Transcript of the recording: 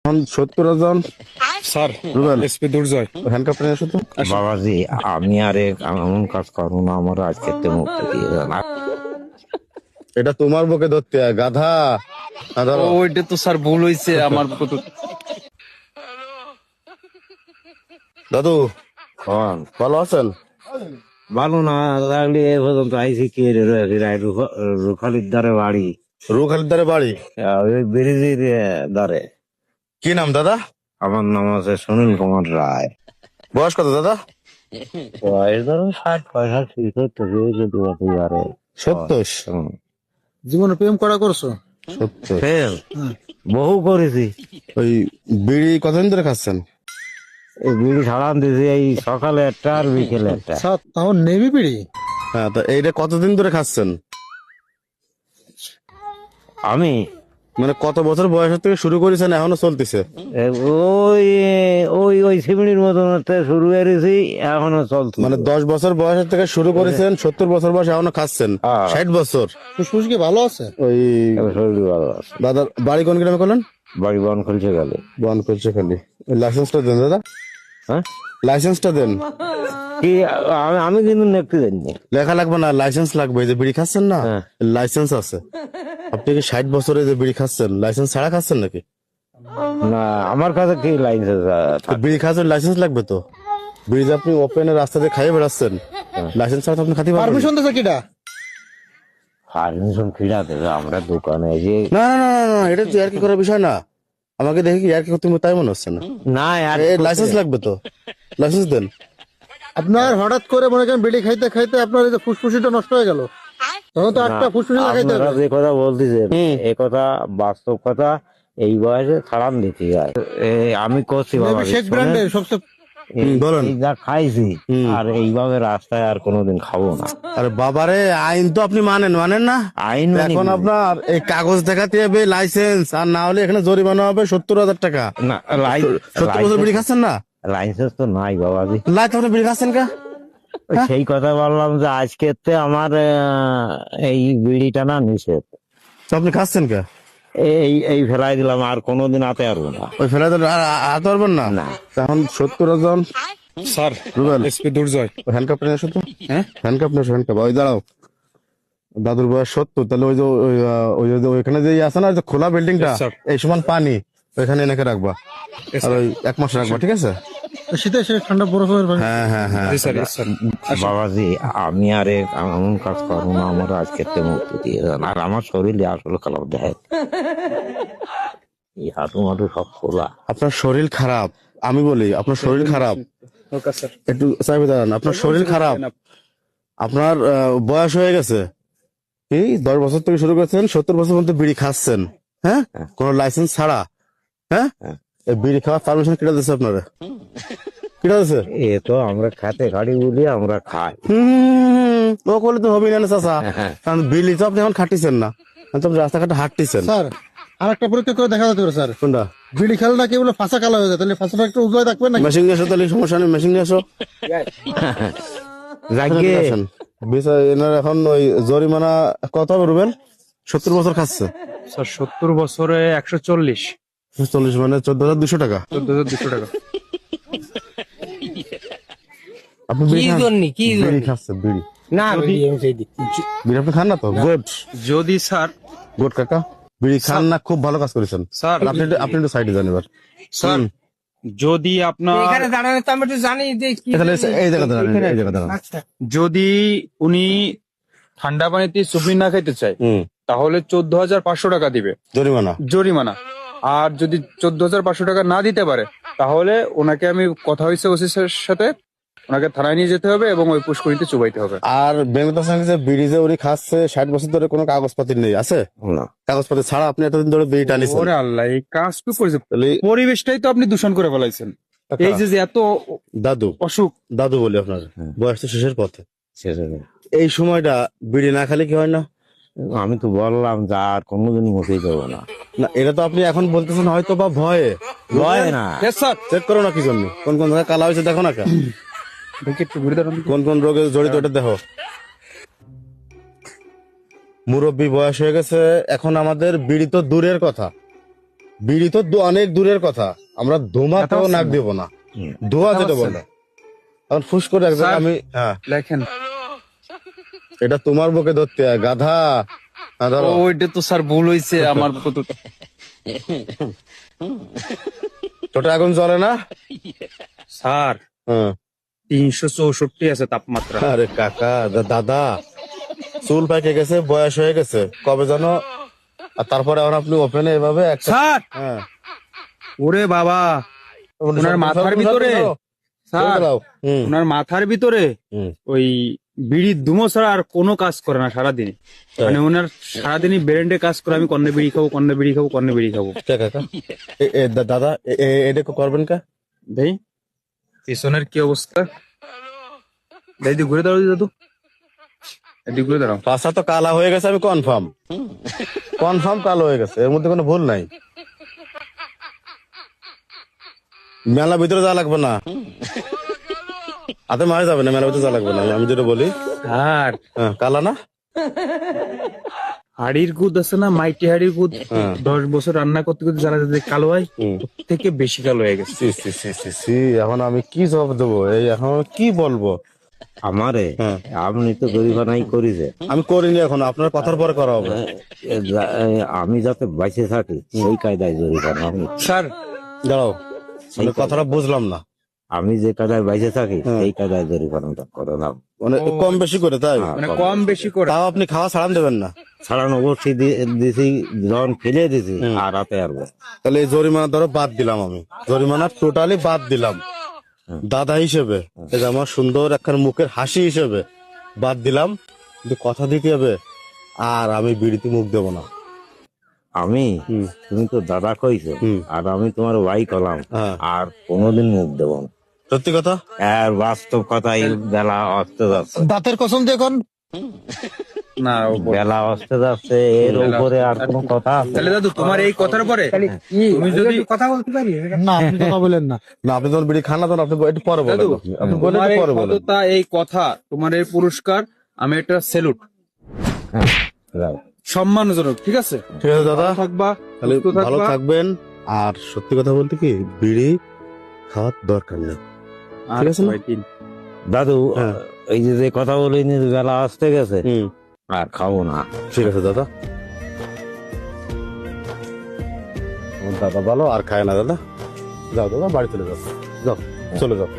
এখন 70 জন sir Rubel SP দুর্জয় handcuff নিয়ে আসো তো। বাবাজি, আমি আর এমন কাজ করবো না, আমার আজকে মুক্তি দিয়ে দেন। এটা তোমার বুকে ধরতে হয়, গাধা। ধরো। ওইটা তো স্যার ভুল হয়েছে আমার দাদু কোন ভালো আছেন? ভালো না লাগলে এ পর্যন্ত আইসি কে রুখালির দ্বারে বাড়ি, রুখালিদারের বাড়ি। ওই ব্রিজের দ্বারে। কি নাম দাদা? আমার নাম আছে সুনীল কুমার রায়। বয়স কত দাদা? বয়স ধরো 60-65 70 70। জীবনে প্রেম করা করছো? 70। বহু করেছি। ওই বিড়ি কতদিন ধরে খাচ্ছেন? এই বিড়ি ছাড়ান দিয়েছি এই সকালে একটা আর বিকেলে একটা। সাত তাও নেবি পিড়ি? হ্যাঁ, তো এইটা কতদিন ধরে খাচ্ছেন? আমি মানে কত বছর বয়সের থেকে শুরু করেছেন এখনো চলতেছে? ওই ওই ওই সিমিনির মতন শুরু করেছি, এখনো চলছে। মানে 10 বছর বয়সের থেকে শুরু করেছেন, 70 বছর বয়সে এখনো খাচ্ছেন। হ্যাঁ। 60 বছর। ফুসফুস কি ভালো আছে? ওই শরীর ভালো আছে। দাদার বাড়ি কোন গ্রামে করলেন? বাড়ি বন খুলছে গেলে। বন করছে খালি। লাইসেন্সটা দেন দাদা, হ্যাঁ লাইসেন্সটা দেন। কি আমি কিন্তু নেকতে জানি। লেখা লাগবে না, লাইসেন্স লাগবে। এই যে বিড়ি খাচ্ছেন না, হ্যাঁ। লাইসেন্স আছে। আপনি কি 60 বছরে যে বিড়ি খাচ্ছেন লাইসেন্স ছাড়া খাচ্ছেন নাকি? না, আমার কাছে কি লাইসেন্স তো বিড়ি খাচ্ছেন লাইসেন্স লাগবে তো। বিড়ি যে আপনি ওপেনের রাস্তা দিয়ে খাইয়ে বেড়াচ্ছেন, লাইসেন্স ছাড়া তো আপনি খাতে পারবেন না। পারমিশন দিছে কিটা? পারমিশন খিড়া দেবে আমরা দোকানে যে। না না না না, এটা তো আর কি করার বিষয় না। আমাকে দেখে কি আর কি করতে তাই মনে হচ্ছে না। না আর লাইসেন্স লাগবে তো, লাইসেন্স দেন। আপনার হঠাৎ করে মনে করেন বিড়ি খাইতে খাইতে আপনার এই যে ফুসফুসিটা নষ্ট হয়ে গেল, তখন তো একটা ফুসফুসি লাগাইতে আপনারা হবে। যে কথা বলতেছেন এ কথা বাস্তব কথা। এই বয়সে ছাড়ান দিতে যায়। আমি করছি বাবা, শেখ ব্র্যান্ডের সবচেয়ে বলেন। এই যা খাইছি আর এইভাবে রাস্তায় আর কোনোদিন খাবো না। আরে বাবারে, আইন তো আপনি মানেন না? আইন মানি এখন না। আপনার এই কাগজ দেখাতে হবে লাইসেন্স, আর না হলে এখানে জরিমানা হবে 70,000 টাকা। না 70 বছর বিড়ি খাচ্ছেন না? লাইসেন্স তো নাই বাবাজি। লাইট আপনি বিড়ি খাচ্ছেন কা? সেই কথা বললাম যে আজকে আমার এই বিড়িটা না নিষেধ। তো আপনি খাচ্ছেন কা? এই এই ফেলাই দিলাম, আর কোনোদিন আতে পারবো না। ওই ফেলে হাত পারবেন না? না। এখন 70 জন স্যার রুবেল এসপি দুর্জয় হ্যান্ডকাপ নিয়ে আসো তো। হ্যাঁ হ্যান্ডকাপ নিয়ে আসো, হ্যান্ডকাপ। ওই দাঁড়াও, দাদুর বয়স 70, তাহলে ওই যে ওইখানে যে আছে না, যে খোলা বিল্ডিংটা, Yes, sir. এই সমান পানি, ওইখানে এনেকে রাখবা। আর ওই 1 মাস রাখবা, ঠিক আছে? শীতে সে ঠান্ডা বরফের পানি। হ্যাঁ হ্যাঁ হ্যাঁ। জি স্যার স্যার বাবাজি, আমি আর এমন কাজ করবো না, আমার আজকে মুক্তি দিয়ে দেন। আর আমার শরীরে আসলে খারাপ দেয়, এই হাঁটু মাটু সব খোলা। আপনার শরীর খারাপ, আমি বলি আপনার শরীর খারাপ। ওকে স্যার একটু চাইবে দাঁড়ান, আপনার শরীর খারাপ, আপনার বয়স হয়ে গেছে। এই 10 বছর থেকে শুরু করেছেন, 70 বছর পর্যন্ত বিড়ি খাচ্ছেন, হ্যাঁ, কোনো লাইসেন্স ছাড়া। হ্যাঁ, এই বিড়ি খাওয়ার পারমিশন কিটা দিচ্ছে আপনারা? কিটা দিচ্ছে? এ তো আমরা খাতে গাড়ি বলি আমরা খাই। ও করলে তো হবেই না চাচা, কারণ বিড়ি তো আপনি এখন খাটিছেন না, তো আপনি রাস্তাঘাটে হাঁটতেছেন। স্যার আর একটা পরীক্ষা করে দেখা যেতে পারে স্যার। কোনটা? বিড়ি খেলে নাকি বলে ফাঁসা কালা হয়ে যায়, তাহলে ফাঁসাটা একটু উজলাই থাকবেন নাকি? মেশিন নিয়ে আসো, তাহলে সমস্যা নেই, মেশিন নিয়ে আসো। জাগিয়ে আসেন। বিষয় এনার এখন ওই জরিমানা কত হবে রুবেল? 70 বছর খাচ্ছে। স্যার 70 বছরে 140 40 মানে 14,200 টাকা। 14,200 টাকা আপনি বিড়ি খাচ্ছেন? বিড়ি না বিড়ি আপনি খান না তো? গুড যদি স্যার গুড কাকা, বিড়ি খান না, খুব ভালো কাজ করেছেন। স্যার আপনি একটু সাইডে যান এবার। স্যার যদি আপনার এখানে দাঁড়ানো তো আমি একটু জানি যে কি তাহলে এই জায়গা দাঁড়ান, এই জায়গা দাঁড়ান। আচ্ছা যদি উনি ঠান্ডা পানিতে সুপি না খেতে চায় তাহলে 14,500 টাকা দিবে জরিমানা। জরিমানা। আর যদি 14,500 টাকা না দিতে পারে তাহলে ওনাকে, আমি কথা হয়েছে ওসির সাথে, ওনাকে থানায় নিয়ে যেতে হবে এবং ওই পুষ্করিতে চুবাইতে হবে। আর বেঙ্গতার সঙ্গে যে বিড়ি যে উনি খাচ্ছে 60 বছর ধরে, কোনো কাগজপাতি নেই, আছে? না। কাগজপাতি ছাড়া আপনি এতদিন ধরে বিড়ি টানিছেন, ওরে আল্লাহ, এই কাজ কি করেছে? তাহলে পরিবেশটাই তো আপনি দূষণ করে ফেলাইছেন। এই যে যে এত দাদু, অসুখ। দাদু বলি আপনার বয়স তো শেষের পথে, শেষ হয়ে গেছে। এই সময়টা বিড়ি না খেলে কি হয় না? আমি তো বললাম যে আর কোনোদিন মুখেই দেবো না। না, এটা তো আপনি এখন বলতেছেন হয়তো বা ভয়ে। ভয় না। Yes, sir. চেক করো না কি জন্য, কোন কোন জায়গায় কালা হয়েছে দেখো না, দেখি একটু ঘুরে দাঁড়ান। কোন কোন রোগে জড়িত এটা দেখো। মুরব্বী বয়স হয়ে গেছে, এখন আমাদের বিড়ি তো দূরের কথা, বিড়ি তো অনেক দূরের কথা, আমরা ধোঁয়াতেও নাক দেব না, ধোঁয়া যেটা বলে। এখন ফুস করে একদম স্যার। আমি, হ্যাঁ, লেখেন। এটা তোমার বুকে ধরতে হয়, গাধা। হ্যাঁ, ধরো। ওইটা তো স্যার ভুল হয়েছে আমার কত। ছোট আগুন জ্বলে না? স্যার হ্যাঁ। 364 আছে তাপমাত্রা। আরে কাকা, দাদা, চুল পাকে গেছে, বয়স হয়ে গেছে, কবে জানো? আর তারপরে এখন আপনি ওপেনে এভাবে একটা, স্যার হ্যাঁ, ওরে বাবা, ওনার মাথার ভিতরে, স্যার হুম, ওনার মাথার ভিতরে হুম। ওই বিড়ির ধুমো ছাড়া আর কোনো কাজ করে না সারাদিন। মানে ওনার সারাদিনই ব্রেন্ডে কাজ করে, আমি কন্নে বিড়ি খাবো, কন্নে বিড়ি খাবো, কন্নে বিড়ি খাবো। কে কাকা? দাদা, এটা করবেন কা? ভাই পিছনের কি অবস্থা? দাদি ঘুরে দাঁড়াও দাদু, এদিকে ঘুরে দাঁড়াও। পাশা তো কালা হয়ে গেছে, আমি কনফার্ম কালো হয়ে গেছে, এর মধ্যে কোনো ভুল নাই। মেলা ভিতরে যাওয়া লাগবে না, হাতে মারা যাবে না, মেলা ভিতরে যাওয়া লাগবে না, আমি যেটা বলি। আর হ্যাঁ, কালা না? হাড়ির গুদ আছে না, মাইটি হাড়ির গুদ, হ্যাঁ। 10 বছর রান্না করতে করতে যারা যাদের কালো হয়, হুম। ওর থেকে বেশি কালো হয়ে গেছে। সি সি সি সি সি, এখন আমি কি জবাব দেবো? এই এখন আমি কি বলবো? আমারে হ্যাঁ। আপনি তো জরিমানাই করেছে, আমি করিনি, এখন আপনার কথার পরে করা হবে। আমি যাতে বাইসে থাকি সেই কায়দায় জরিমানা আমি। স্যার দাঁড়াও, মানে কথাটা বুঝলাম না। আমি যে কায়দায় বাইসে থাকি হ্যাঁ। সেই কায়দায় জরিমানাটা করে নাম। মানে কম বেশি করে, তাই? মানে কম বেশি করে। তাও আপনি খাওয়া ছাড়ান দেবেন না? ছাড়ানো অবশ্যই দিছি, যখন ফেলে দিছি আর রাতে আরবো। তাহলে এই জরিমানা ধরো বাদ দিলাম, আমি জরিমানা টোটালি বাদ দিলাম। দাদা হিসেবে, এই যে আমার সুন্দর একখান মুখের হাসি হিসেবে বাদ দিলাম, কিন্তু কথা দিতে হবে, আর আমি বিড়িতে মুখ দেবো না। আমি, হুম। তুমি তো দাদা কইছো, হুম। আর আমি তোমার ভাই কলাম, হ্যাঁ। আর কোনোদিন মুখ দেব না। সত্যি কথা। আর বাস্তব কথাই, বেলা অস্তে যাচ্ছে, দাঁতের কসম দিয়ে এখন না বেলা অস্তে যাচ্ছে, এর উপরে আর কোনো কথা আছে? তাহলে দাদু তোমার এই কথার পরে তুমি যদি কথা বলতে পারি? না, আপনি কথা বলেন না। না, আপনি যখন বিড়ি খান না, তখন আপনি একটু পরে বলেন, দাদু আপনি বলে তোমার একটু এই পরে বলেন। সততা, এই কথা, তোমার এই পুরস্কার, আমি একটা স্যালুট, হ্যাঁ, যাও। সম্মানজনক, ঠিক আছে? ঠিক আছে দাদা, থাকবা, তাহলে সুস্থ ভালো থাকবা। থাকবেন। আর সত্যি কথা বলতে কি, বিড়ি খাওয়ার দরকার নেই। আর ঠিক আছে না? কয়দিন? দাদু, হ্যাঁ। এই যে কথা বলিনি, বেলা আসতে গেছে, হুম, আর খাবো না। ঠিক আছে দাদা। আমার দাদা ভালো, আর খায় না দাদা। যাও দাদা, বাড়ি চলে যাও, যাও, চলে যাও।